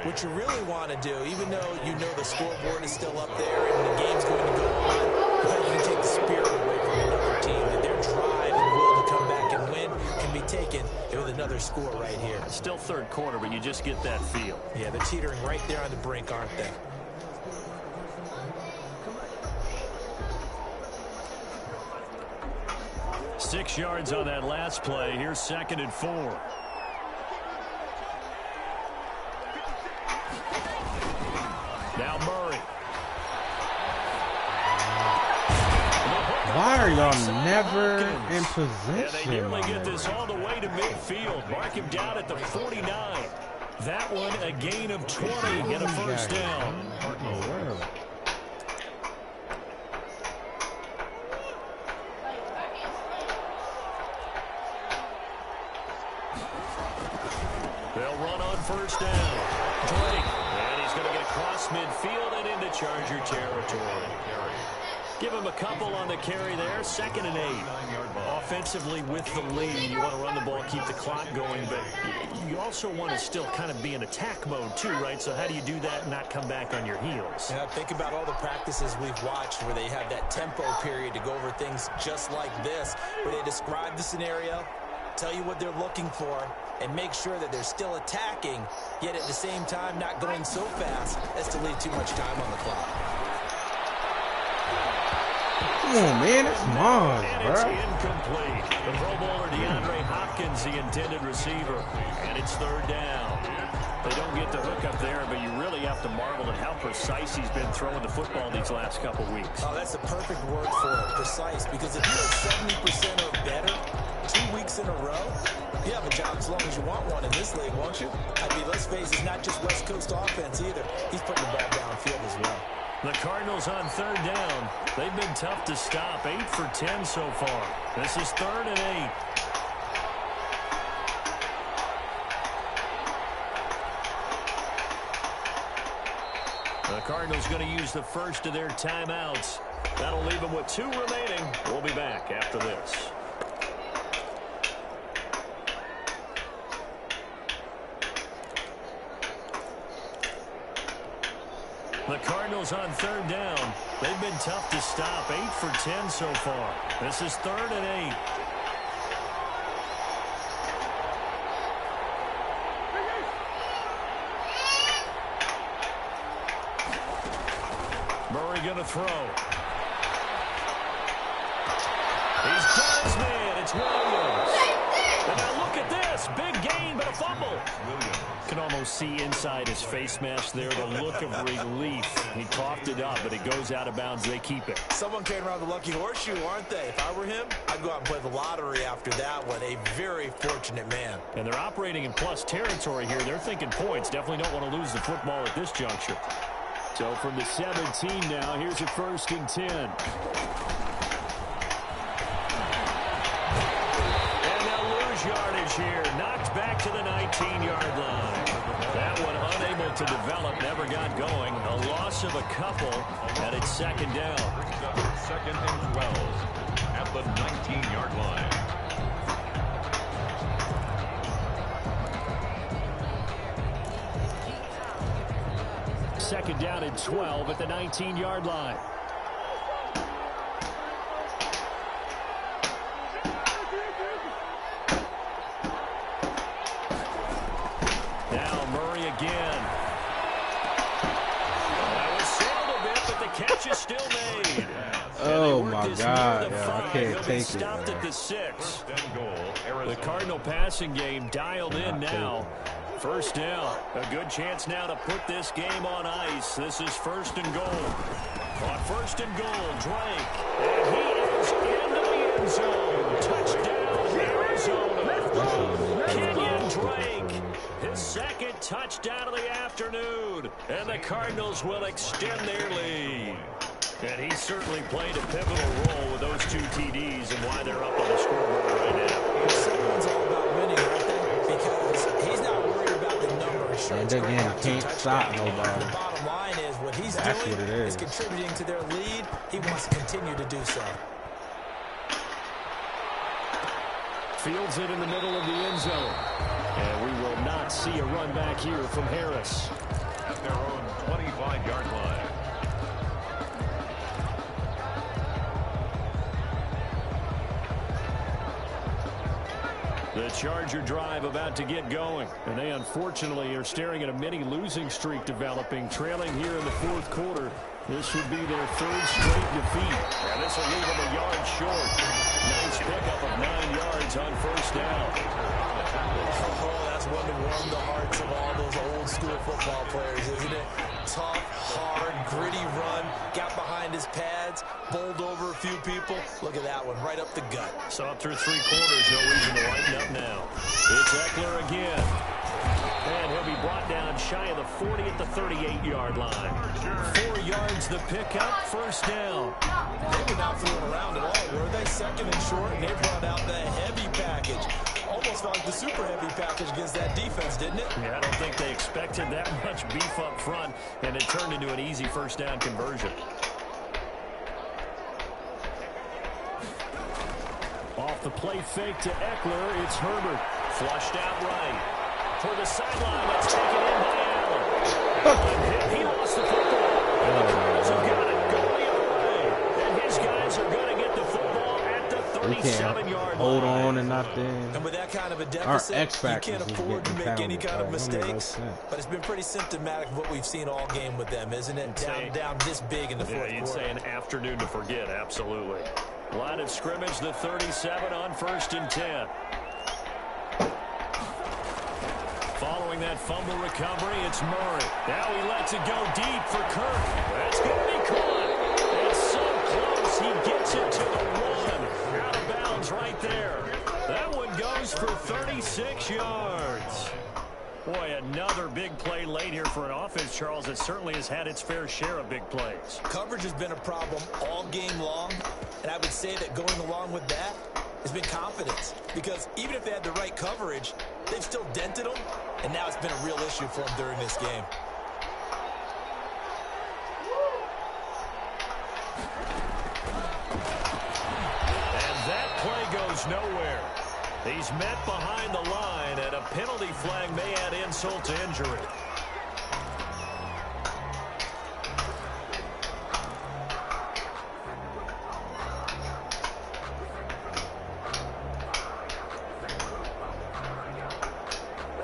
what you really want to do, even though you know the scoreboard is still up there and the game's going to go on, you can take the spirit away from another team, that their drive and will to come back and win can be taken with another score right here. Still 3rd quarter, but you just get that feel. Yeah, they're teetering right there on the brink, aren't they? Six yards on that last play. Here's 2nd and 4. Now Murray. Why are y'all never in position? Yeah, they nearly get this all the way to midfield. Mark him down at the 49. That one a gain of 20 and a first down. They'll run on first down. Drake. And he's going to get across midfield and into Charger territory. Give him a couple on the carry there. 2nd and 8. Offensively with the lead, you want to run the ball, keep the clock going, but you also want to still kind of be in attack mode too, right? So how do you do that and not come back on your heels? Yeah, think about all the practices we've watched where they have that tempo period to go over things just like this, where they describe the scenario, tell you what they're looking for, and make sure that they're still attacking, yet at the same time not going so fast as to leave too much time on the clock. Come on, man, it's Mons, and it's incomplete. The Pro Bowler DeAndre Hopkins, the intended receiver, and it's 3rd down. They don't get the hook up there, but you really have to marvel at how precise he's been throwing the football these last couple weeks. Oh, that's the perfect word for it, precise, because if you're at 70% or better 2 weeks in a row, you have a job as long as you want one in this league, won't you? I mean, let's face it, it's not just West Coast offense either. He's putting the ball downfield as well. The Cardinals on third down. They've been tough to stop. 8 for 10 so far. This is 3rd and 8. The Cardinals going to use the first of their timeouts. That'll leave them with 2 remaining. We'll be back after this. The Cardinals on third down. They've been tough to stop. 8 for 10 so far. This is 3rd and 8. Murray going to throw. He's got his man. It's Williams. And now look at this. Big gain, but a fumble. Williams. Can almost see inside his face mask there the look of relief. He coughed it up, but it goes out of bounds. They keep it. Someone came around the lucky horseshoe, aren't they? If I were him, I'd go out and play the lottery after that one. A very fortunate man. And they're operating in plus territory here. They're thinking points. Definitely don't want to lose the football at this juncture. So from the 17 now, here's a 1st and 10. And they'll lose yardage here. Knocked back to the 19-yard line. That one unable to develop, never got going. A loss of a couple, and it's 2nd down. 2nd and 12 at the 19-yard line. Second down and 12 at the 19-yard line. Now Murray again. That was sailed a bit, but the catch is still made. Oh my God, I can't take it. Stopped at the 6. The Cardinal passing game dialed in now. 1st down. A good chance now to put this game on ice. This is 1st and goal. On 1st and goal, Drake. And he is into the end zone. Touchdown, Arizona. Kenyon Drake. His 2nd touchdown of the afternoon. And the Cardinals will extend their lead. And he certainly played a pivotal role with those 2 TDs and why they're up on the scoreboard right now. Someone's all about winning, aren't they? Because he's not worried about the numbers. And again, can't stop nobody. The bottom line is what he's doing is contributing to their lead. He wants to continue to do so. Fields it in the middle of the end zone. And we will not see a run back here from Harris. At their own 25-yard line. The Charger drive about to get going. And they unfortunately are staring at a mini losing streak developing, trailing here in the 4th quarter. This would be their 3rd straight defeat. And this will leave them a yard short. Nice pickup of 9 yards on 1st down. Oh, that's one to warm the hearts of all those old school football players, isn't it? Tough, hard, gritty run. Got behind his pads, bowled over a few people. Look at that one, right up the gut. Saw it through 3 quarters. No reason to lighten up now. It's Eckler again. And he'll be brought down shy of the 40 at the 38-yard line. 4 yards the pickup, 1st down. They were not fooling around at all, were they? 2nd and short, and they brought out the heavy package. Almost like the super heavy package against that defense, didn't it? Yeah, I don't think they expected that much beef up front, and it turned into an easy 1st down conversion. Off the play fake to Eckler, it's Herbert. Flushed out right. For the sideline, that's taken in by Allen. He lost the football. And the Cardinals have got it. Go the other way. And his guys are going to get the football at the 37-yard line. Hold on and not then. And with that kind of a deficit, you can't afford to make any kind of mistakes. But it's been pretty symptomatic of what we've seen all game with them, isn't it? Down this big in the 4th quarter. You'd say an afternoon to forget, absolutely. Line of scrimmage, the 37 on 1st and 10. Following Following that fumble recovery, it's Murray. Now he lets it go deep for Kirk. That's going to be caught. It's so close. He gets it to the 1. Out of bounds right there. That one goes for 36 yards. Boy, another big play late here for an offense, Charles, that certainly has had its fair share of big plays. Coverage has been a problem all game long, and I would say that going along with that has been confidence. Because even if they had the right coverage, they've still dented them, and now it's been a real issue for them during this game. And that play goes nowhere. He's met behind the line, and a penalty flag may add insult to injury.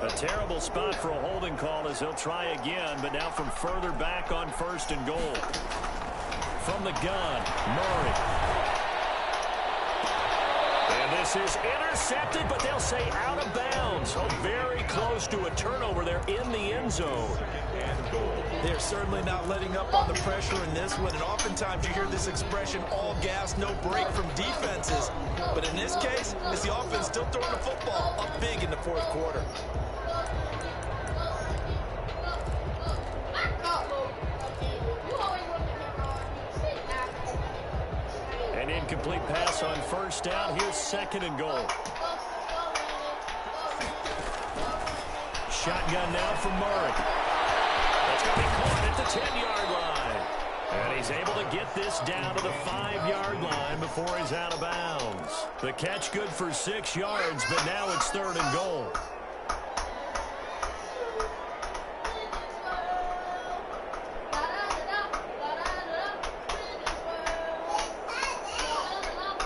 A terrible spot for a holding call as he'll try again, but now from further back on 1st and goal. From the gun, Murray. This is intercepted, but they'll say out of bounds. Oh, very close to a turnover there in the end zone. They're certainly not letting up on the pressure in this one, and oftentimes you hear this expression, all gas, no break from defenses. But in this case, it's the offense still throwing the football up big in the 4th quarter. An incomplete pass on 1st down. Here's 2nd and goal. Shotgun now from Murray. That's going to be caught at the 10-yard line. And he's able to get this down to the 5-yard line before he's out of bounds. The catch good for 6 yards, but now it's 3rd and goal.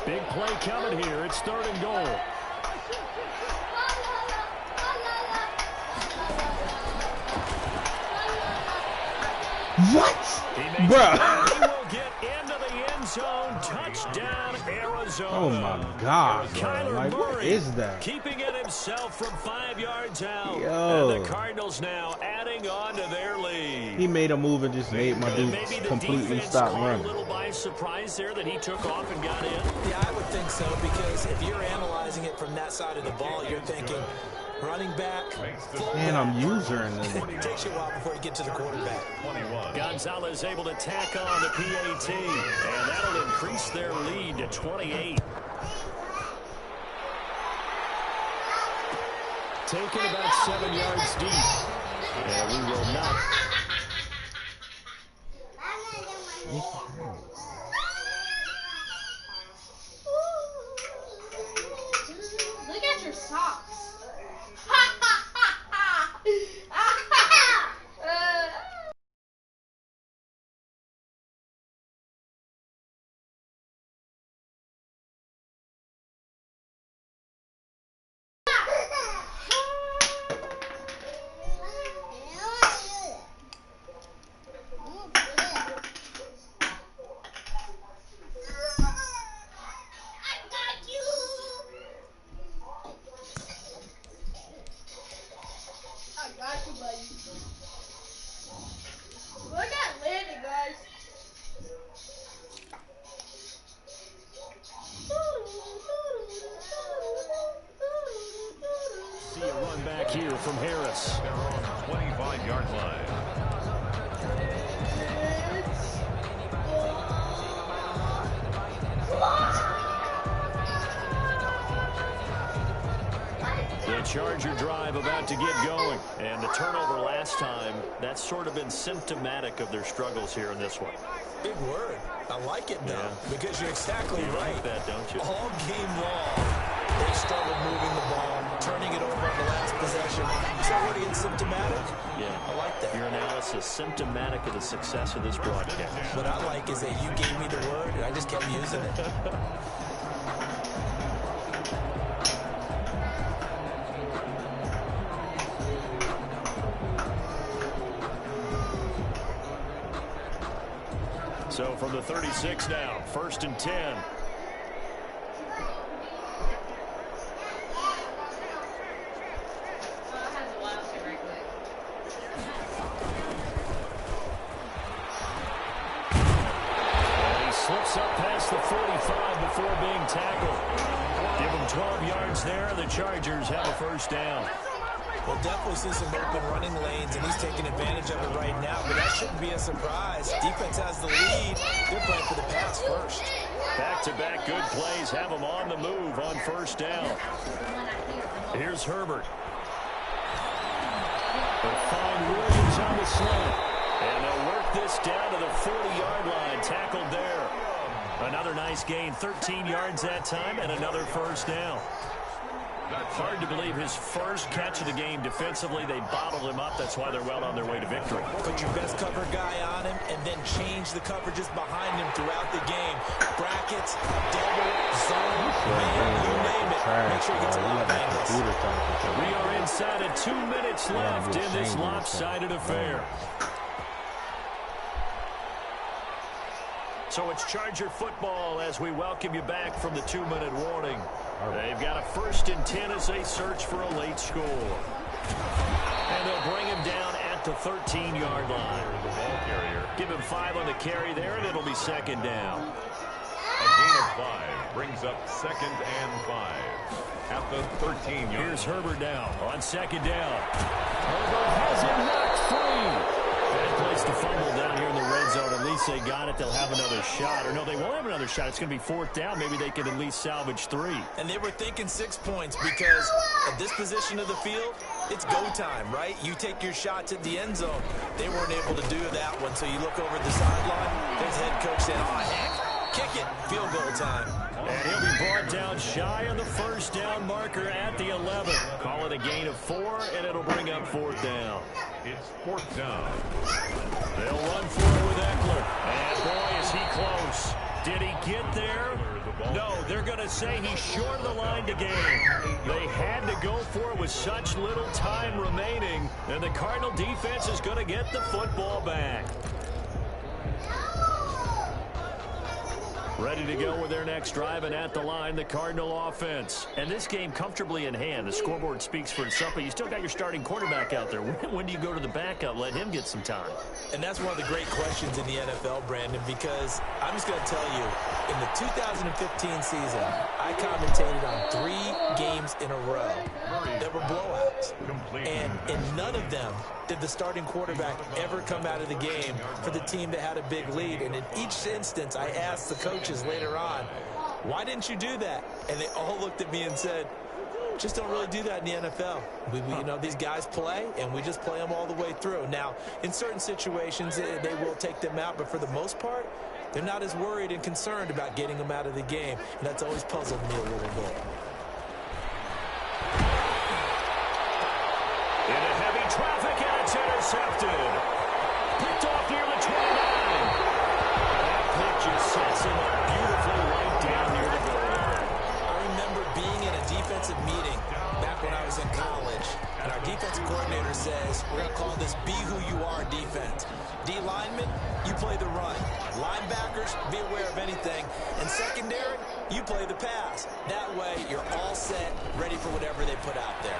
Big play coming here. It's 3rd and goal. What? Bruh. He will get into the end zone. Touchdown, Arizona. Oh, my God, bro. Like, what is that? Keeping it himself from 5 yards out. Yo. And the Cardinals now adding on to their lead. He made a move and just made my dude completely stop running. A little by surprise there that he took off and got in. Yeah, I would think so, because if you're analyzing it from that side of the ball, you're thinking running back, And I'm using it takes you a while before you get to the quarterback. Gonzalez able to tack on the PAT, and that'll increase their lead to 28. Taken about 7 yards deep. And we will not. Look at your socks. Here from Harris. They're on the 25-yard line. The Charger drive about to get going. And the turnover last time, that's sort of been symptomatic of their struggles here in this one. Big word. I like it, though, because you're exactly right. Like that, don't you? All game long, they struggled moving the ball, turning it over on the last possession. Is that already symptomatic? Yeah. I like that. Your analysis symptomatic of the success of this broadcast. What I like is that you gave me the word, and I just kept using it. So from the 36 now, 1st and 10. 45 before being tackled. Give him 12 yards there. The Chargers have a first down. Well, definitely see some open running lanes, and he's taking advantage of it right now, but that shouldn't be a surprise. Defense has the lead. They're playing for the pass first. Back-to-back good plays have them on the move on first down. Here's Herbert. They'll find Williams on the slant. And they'll work this down to the 40-yard line. Tackled there. Another nice gain. 13 yards that time and another first down. Hard to believe his first catch of the game defensively. They bottled him up. That's why they're well on their way to victory. Put your best cover guy on him and then change the coverages behind him throughout the game. Brackets, double, zone, man, you name it. Make sure he gets a lot of angles. We are inside of 2 minutes left in this lopsided affair. So it's Charger football as we welcome you back from the 2-minute warning. They've got a 1st and 10 as they search for a late score. And they'll bring him down at the 13-yard line. Give him 5 on the carry there, and it'll be 2nd down. A gain of 5 brings up 2nd and 5 at the 13-yard. Here's Herbert down on 2nd down. Herbert has it knocked free. Bad place to fumble down here in the red zone. At least they got it. They'll have another shot. Or no, they won't have another shot. It's going to be 4th down. Maybe they could at least salvage 3. And they were thinking 6 points because at this position of the field, it's go time, right? You take your shots at the end zone. They weren't able to do that one. So you look over at the sideline. There's head coach saying, oh, heck, kick it. Field goal time. And he'll be brought down shy of the 1st down marker at the 11. Call it a gain of 4, and it'll bring up 4th down. It's 4th down. They'll run for it with Eckler. And boy, is he close. Did he get there? No, they're going to say he's short of the line to gain. They had to go for it with such little time remaining. And the Cardinal defense is going to get the football back. Ready to go with their next drive, and at the line, the Cardinal offense. And this game comfortably in hand. The scoreboard speaks for itself, but you still got your starting quarterback out there. When do you go to the backup? Let him get some time. And that's one of the great questions in the NFL, Brandon, because I'm just going to tell you, in the 2015 season, I commentated on 3 games in a row that were blowouts. And in none of them did the starting quarterback ever come out of the game for the team that had a big lead. And in each instance, I asked the coaches later on, why didn't you do that? And they all looked at me and said, just don't really do that in the NFL. You know, these guys play, and we just play them all the way through. Now, in certain situations, they will take them out, but for the most part, they're not as worried and concerned about getting them out of the game. And that's always puzzled me a little bit. Into heavy traffic, and it's intercepted. Picked off near the 29. That pick just sets him up beautifully right down near the goal line. I remember being in a defensive meeting back when I was in college, and our defensive coordinator says, we're going to call this Be Who You Are defense. D linemen, you play the run. Linebackers, be aware of anything. And secondary, you play the pass. That way, you're all set, ready for whatever they put out there.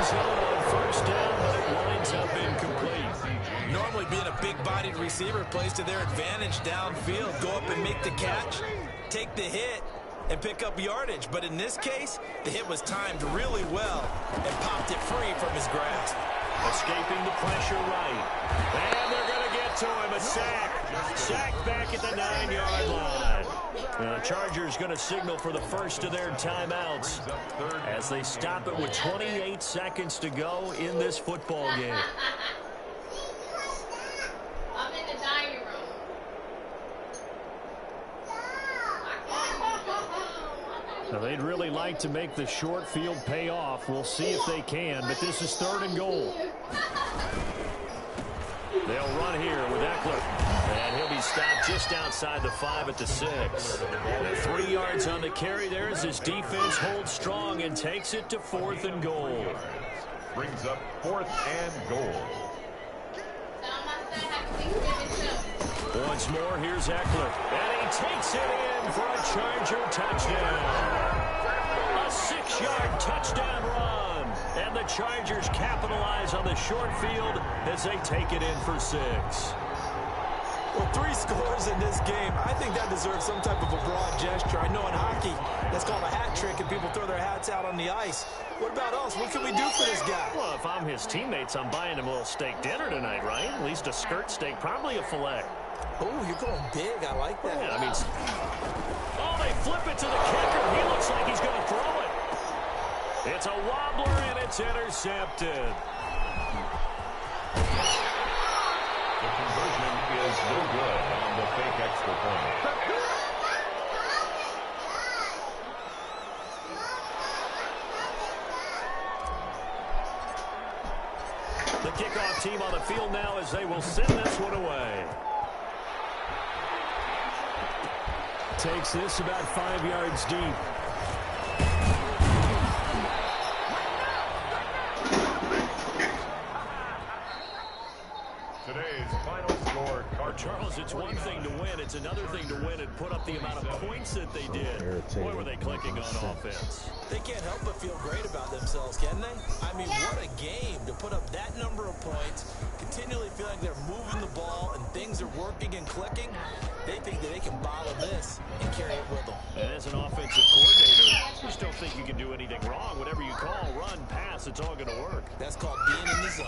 On 1st down, but it winds up incomplete. Normally being a big-bodied receiver plays to their advantage downfield. Go up and make the catch, take the hit, and pick up yardage. But in this case, the hit was timed really well and popped it free from his grasp. Escaping the pressure right. And they're going to get to him. A sack. Sack back at the 9-yard line. The Chargers going to signal for the first of their timeouts as they stop it with 28 seconds to go in this football game. I'm in the dining room. Now, they'd really like to make the short field pay off. We'll see if they can, but this is 3rd and goal. They'll run here with Eckler. And he'll be stopped just outside the 5 at the 6. And 3 yards on the carry there as his defense holds strong and takes it to 4th and goal. Brings up 4th and goal. Once more, here's Eckler. And he takes it in for a Charger touchdown. A 6-yard touchdown run. And the Chargers capitalize on the short field as they take it in for 6. Well, 3 scores in this game, I think that deserves some type of a broad gesture. I know in hockey, that's called a hat trick, and people throw their hats out on the ice. What about us? What can we do for this guy? Well, if I'm his teammates, I'm buying him a little steak dinner tonight, right? At least a skirt steak, probably a filet. Oh, you're going big. I like that. Yeah, I mean, oh, they flip it to the kicker. He looks like he's going to throw it. It's a wobbler, and it's intercepted. The conversion is no good on the fake extra point. The kickoff team on the field now as they will send this one away. Takes this about 5 yards deep. Today's final score, Charles, it's one thing to win. It's another thing to win and put up the amount of points that they did. Boy, were they clicking on offense. They can't help but feel great about themselves, can they? I mean, what a game to put up that number of points, continually feel like they're moving the ball and things are working and clicking. They think that they can bottle this and carry it with them. And as an offensive coordinator, you just don't think you can do anything wrong. Whatever you call, run, pass, it's all going to work. That's called being in the zone.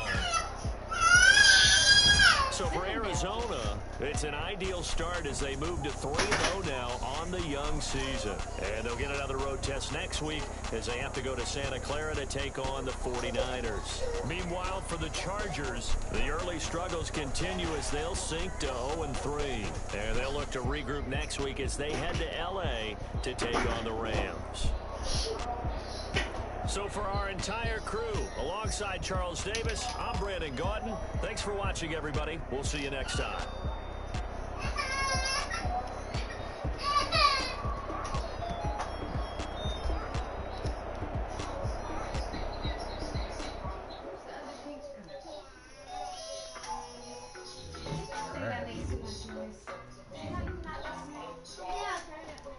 So for Arizona, it's an ideal start as they move to 3-0 now on the young season. And they'll get another road test next week as they have to go to Santa Clara to take on the 49ers. Meanwhile, for the Chargers, the early struggles continue as they'll sink to 0-3. And they'll look to regroup next week as they head to L.A. to take on the Rams. So for our entire crew, alongside Charles Davis, I'm Brandon Gaudin. Thanks for watching, everybody. We'll see you next time.